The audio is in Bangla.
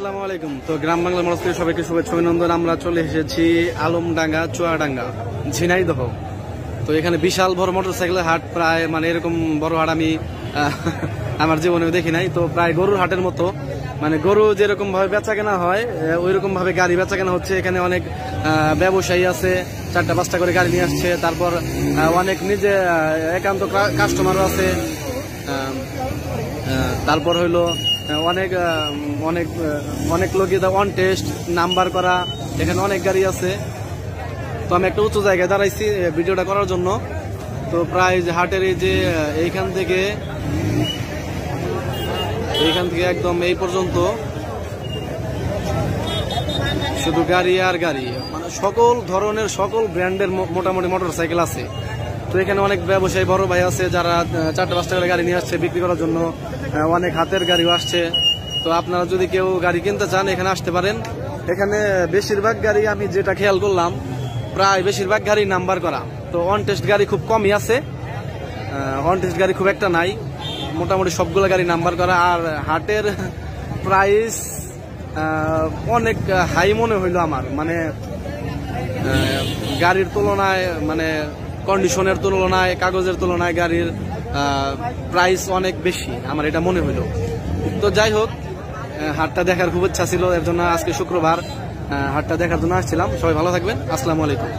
আসসালামু আলাইকুম। তো গ্রাম বাংলা মঞ্চ থেকে সবাইকে শুভেচ্ছা অভিনন্দন। আমরা চলে এসেছি আলমডাঙ্গা চুয়াডাঙ্গা ঝিনাইদহ। তো এখানে বিশাল বড় মোটরসাইকেলের হাট, প্রায় মানে এরকম বড় হাট আমি আমার জীবনেও দেখি নাই। তো প্রায় গরুর হাটের মতো, মানে গরু যেরকম ভাবে বেচা কেনা হয় ওই রকম ভাবে গাড়ি বেচা কেনা হচ্ছে। এখানে অনেক ব্যবসায়ী আছে, 4টা-5টা করে গাড়ি নিয়ে আসছে। তারপর অনেক নিজে একান্ত কাস্টমারও আছে। তারপর হইলো অনেক অনেক অনেক লোকই অন টেস্ট নাম্বার করা, এখানে অনেক গাড়ি আছে। তো আমি একটা উঁচু জায়গায় দাঁড়াইছি ভিডিওটা করার জন্য। তো প্রায় হাটের এই যে এইখান থেকে একদম এই পর্যন্ত শুধু গাড়ি আর গাড়ি, মানে সকল ধরনের সকল ব্র্যান্ডের মোটামুটি মোটরসাইকেল আছে। তো এখানে অনেক ব্যবসায়ী বড় ভাই আছে যারা 4টা-5টা করে গাড়ি নিয়ে আসছে বিক্রি করার জন্য। অনেক হাতের গাড়িও আসছে। তো আপনারা যদি কেউ গাড়ি কিনতে চান এখানে আসতে পারেন। এখানে বেশিরভাগ গাড়ি আমি যেটা খেয়াল করলাম, প্রায় বেশিরভাগ গাড়ি নাম্বার করা। তো অন টেস্ট গাড়ি খুব কমই আছে, অন টেস্ট গাড়ি খুব একটা নাই। মোটামুটি সবগুলো গাড়ি নাম্বার করা। আর হাটের প্রাইস অনেক হাই মনে হইলো আমার, মানে গাড়ির তুলনায়, মানে কন্ডিশনের তুলনায়, কাগজের তুলনায় গাড়ির প্রাইস অনেক বেশি আমার এটা মনে হইলো। তো যাই হোক, হাটটা দেখার খুব ইচ্ছা ছিল, এর জন্য আজকে শুক্রবার হাটটা দেখার জন্য আসছিলাম। সবাই ভালো থাকবেন। আসসালামু আলাইকুম।